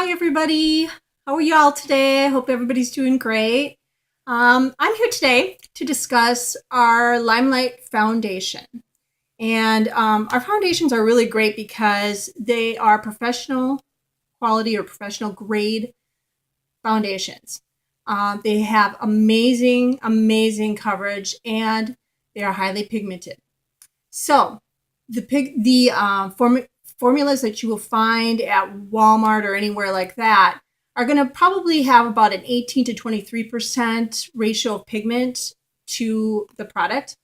Hi, everybody. How are y'all today? I hope everybody's doing great. I'm here today to discuss our LimeLight foundation. And our foundations are really great because they are professional quality or professional grade foundations. They have amazing, amazing coverage and they are highly pigmented. So the formulas that you will find at Walmart or anywhere like that are going to probably have about an 18 to 23% ratio of pigment to the product.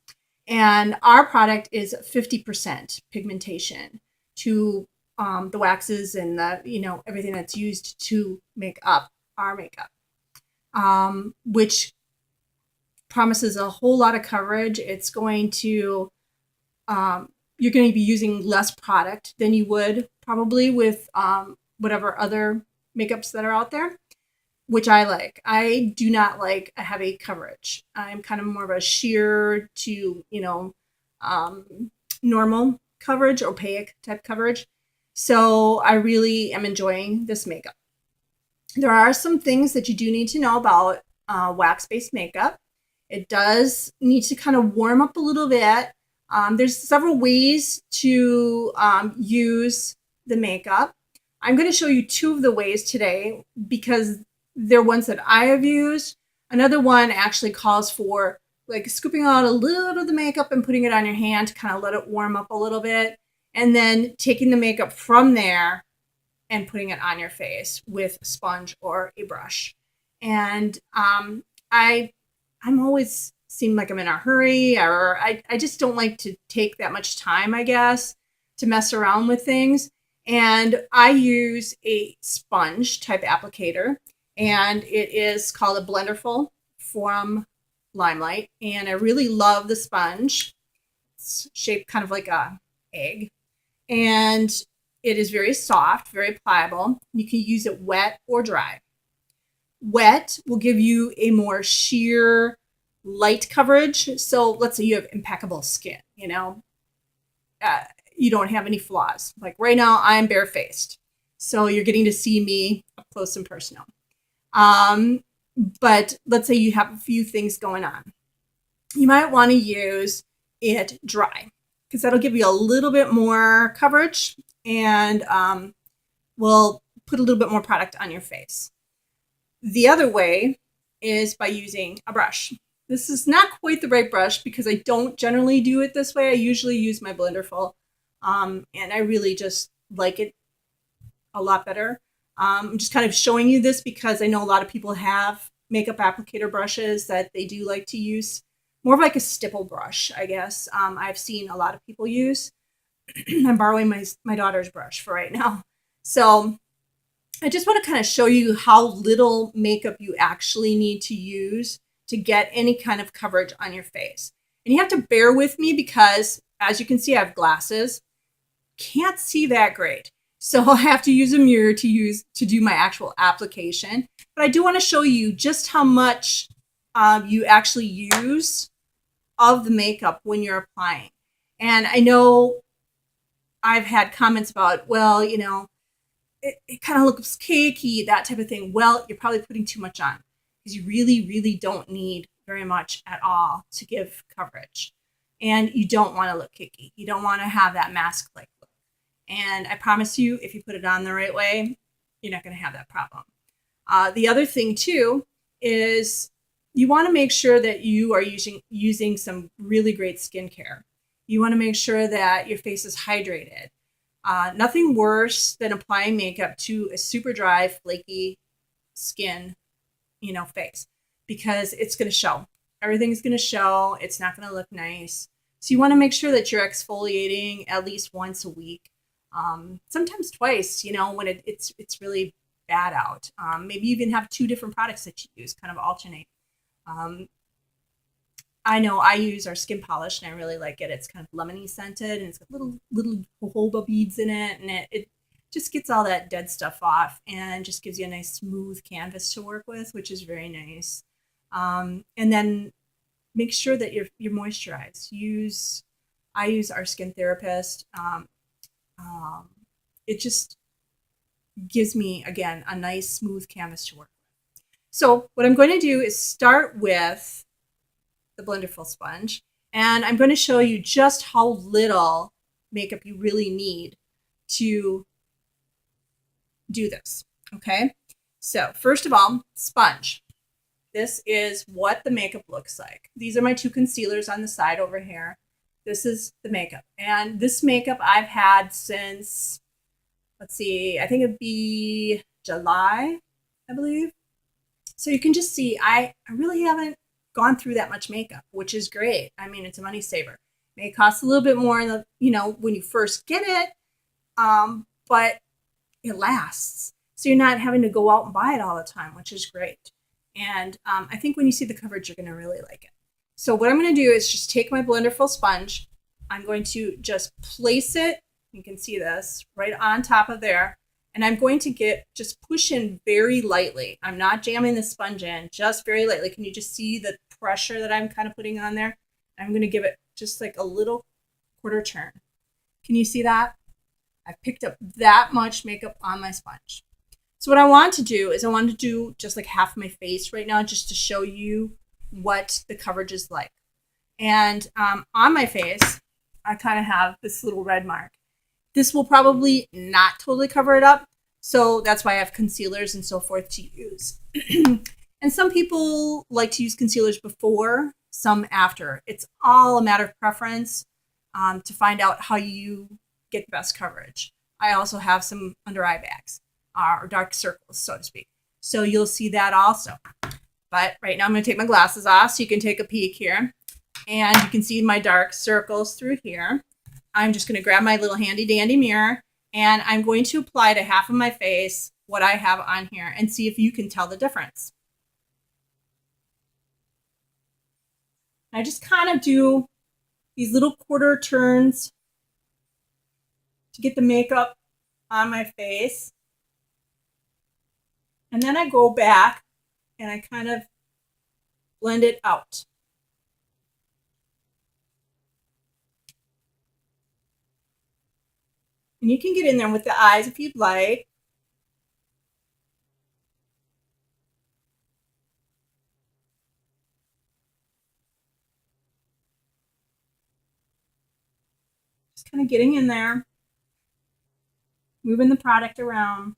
And our product is 50% pigmentation to the waxes and everything that's used to make up our makeup, which promises a whole lot of coverage. It's going to you're going to be using less product than you would probably with whatever other makeups that are out there, which I like. I do not like a heavy coverage. I'm kind of more of a sheer to, normal coverage, opaque type coverage. So I really am enjoying this makeup. There are some things that you do need to know about wax-based makeup. It does need to kind of warm up a little bit. There's several ways to use the makeup. I'm going to show you two of the ways today because they're ones that I have used. Another one actually calls for like scooping out a little of the makeup and putting it on your hand to kind of let it warm up a little bit, and then taking the makeup from there and putting it on your face with a sponge or a brush. And I'm always seem like I'm in a hurry, or I just don't like to take that much time, I guess, to mess around with things. And I use a sponge type applicator, and it is called a Blenderful from LimeLight. And I really love the sponge. It's shaped kind of like a egg, and it is very soft, very pliable. You can use it wet or dry. Wet will give you a more sheer, light coverage. So let's say you have impeccable skin, you don't have any flaws. Like right now, I'm barefaced. So you're getting to see me up close and personal. But let's say you have a few things going on. You might want to use it dry because that'll give you a little bit more coverage and will put a little bit more product on your face. The other way is by using a brush. This is not quite the right brush because I don't generally do it this way. I usually use my Blenderful, and I really just like it a lot better. I'm just kind of showing you this because I know a lot of people have makeup applicator brushes that they do like to use. More of like a stipple brush, I guess. I've seen a lot of people use. I'm borrowing my daughter's brush for right now. So I just want to kind of show you how little makeup you actually need to use to get any kind of coverage on your face. And you have to bear with me because, as you can see, I have glasses. Can't see that great. So I'll have to use a mirror to do my actual application. But I do want to show you just how much you actually use of the makeup when you're applying. And I know I've had comments about, well, it kind of looks cakey, that type of thing. Well, you're probably putting too much on because you really, really don't need very much at all to give coverage. And you don't want to look cakey. You don't want to have that mask-like look. And I promise you, if you put it on the right way, you're not going to have that problem. The other thing, too, is you want to make sure that you are using some really great skincare. You want to make sure that your face is hydrated. Nothing worse than applying makeup to a super dry, flaky skin, face, because it's going to show. Everything's going to show. It's not going to look nice. So you want to make sure that you're exfoliating at least once a week, sometimes twice, when it's really bad out. Maybe you even have two different products that you use, kind of alternate. I know I use our skin polish and I really like it. It's kind of lemony scented and it's got little jojoba beads in it, and it just gets all that dead stuff off and just gives you a nice smooth canvas to work with, which is very nice. And then make sure that you're moisturized. I use our skin therapist. It just gives me, again, a nice smooth canvas to work with. So what I'm going to do is start with the Blenderful sponge, and I'm going to show you just how little makeup you really need to do this. Okay, so first of all, sponge. This is what the makeup looks like. These are my two concealers on the side over here. This is the makeup, and this makeup I've had since, let's see, I think it'd be July, I believe. So you can just see I really haven't gone through that much makeup, which is great. I mean, it's a money saver. It may cost a little bit more in the, when you first get it, but it lasts. So you're not having to go out and buy it all the time, which is great. And I think when you see the coverage, you're going to really like it. So what I'm going to do is just take my Blenderful sponge. I'm going to just place it, you can see this, right on top of there. And I'm going to just push in very lightly. I'm not jamming the sponge in, just very lightly. Can you just see the pressure that I'm kind of putting on there? I'm going to give it just like a little quarter turn. Can you see that? I've picked up that much makeup on my sponge. So what I want to do is I want to do just like half my face right now, just to show you what the coverage is like. And on my face, I kind of have this little red mark. This will probably not totally cover it up. So that's why I have concealers and so forth to use. And some people like to use concealers before, some after. It's all a matter of preference to find out how you get the best coverage. I also have some under eye bags or dark circles, so to speak. So you'll see that also. But right now I'm going to take my glasses off so you can take a peek here. And you can see my dark circles through here. I'm just going to grab my little handy dandy mirror, and I'm going to apply to half of my face what I have on here and see if you can tell the difference. I just kind of do these little quarter turns to get the makeup on my face. And then I go back and I kind of blend it out. And you can get in there with the eyes if you'd like. Just kind of getting in there, moving the product around.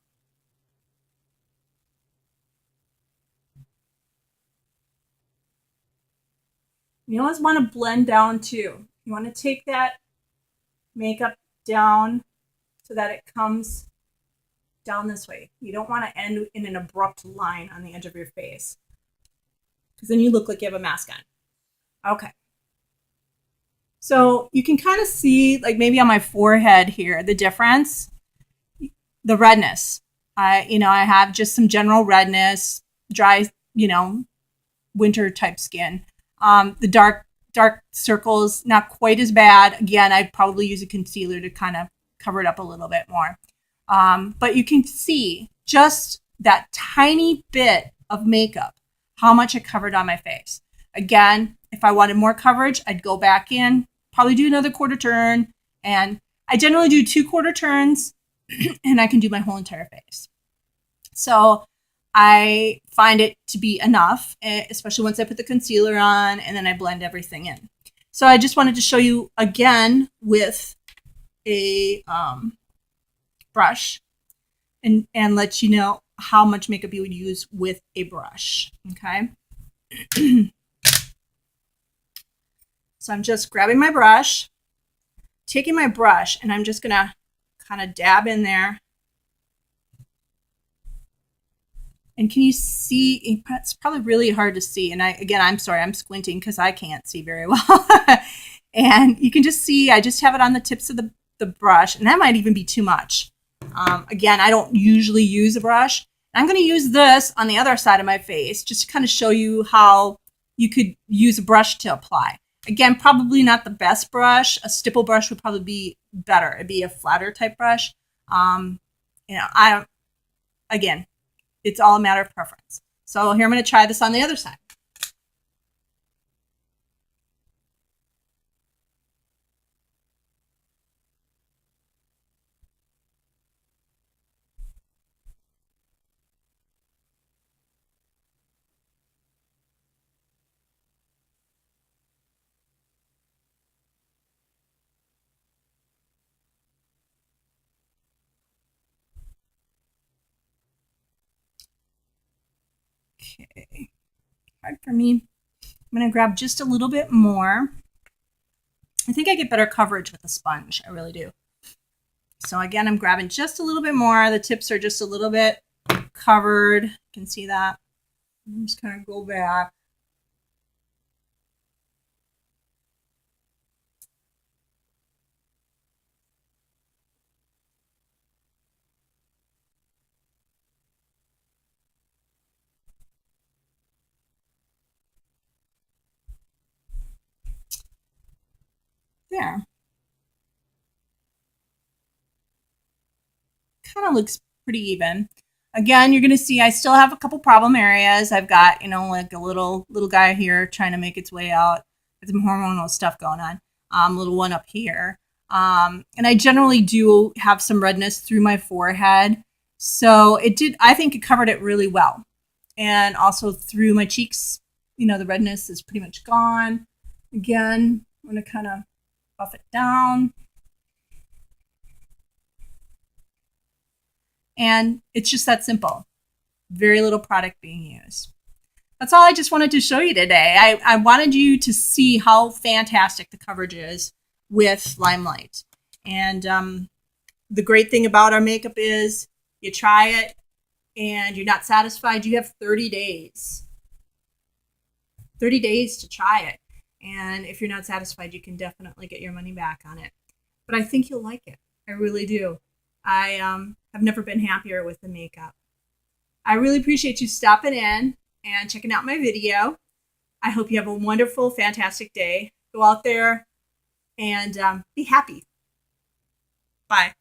You always want to blend down too. You want to take that makeup down so that it comes down this way. You don't want to end in an abrupt line on the edge of your face, because then you look like you have a mask on. Okay. So you can kind of see, like maybe on my forehead here, the difference, the redness. I have just some general redness, dry, winter type skin. The dark circles, not quite as bad. Again, I'd probably use a concealer to kind of cover it up a little bit more. But you can see just that tiny bit of makeup, how much it covered on my face. Again, if I wanted more coverage, I'd go back in, probably do another quarter turn. And I generally do 2 quarter turns and I can do my whole entire face. So I find it to be enough, especially once I put the concealer on and then I blend everything in. So I just wanted to show you again with a brush and let you know how much makeup you would use with a brush. Okay. So I'm just grabbing my brush, taking my brush, and I'm just going to kind of dab in there. And can you see? It's probably really hard to see. And I'm sorry, I'm squinting because I can't see very well. And you can just see, I just have it on the tips of the brush, and that might even be too much. Again, I don't usually use a brush. I'm going to use this on the other side of my face just to kind of show you how you could use a brush to apply. Again, probably not the best brush. A stipple brush would probably be better. It'd be a flatter type brush. Again, it's all a matter of preference. So here I'm going to try this on the other side. Okay, hard for me. I'm going to grab just a little bit more. I think I get better coverage with a sponge. I really do. So again, I'm grabbing just a little bit more. The tips are just a little bit covered. You can see that. I'm just kind of go back. There. Kind of looks pretty even. Again, you're going to see I still have a couple problem areas. I've got, like a little guy here trying to make its way out with some hormonal stuff going on. Little one up here. And I generally do have some redness through my forehead. So I think it covered it really well. And also through my cheeks, the redness is pretty much gone. Again, I'm going to kind of buff it down. And it's just that simple. Very little product being used. That's all I just wanted to show you today. I wanted you to see how fantastic the coverage is with LimeLight. And the great thing about our makeup is you try it and you're not satisfied. You have 30 days. 30 days to try it. And if you're not satisfied, you can definitely get your money back on it. But I think you'll like it. I really do. I have never been happier with the makeup. I really appreciate you stopping in and checking out my video. I hope you have a wonderful, fantastic day. Go out there and be happy. Bye.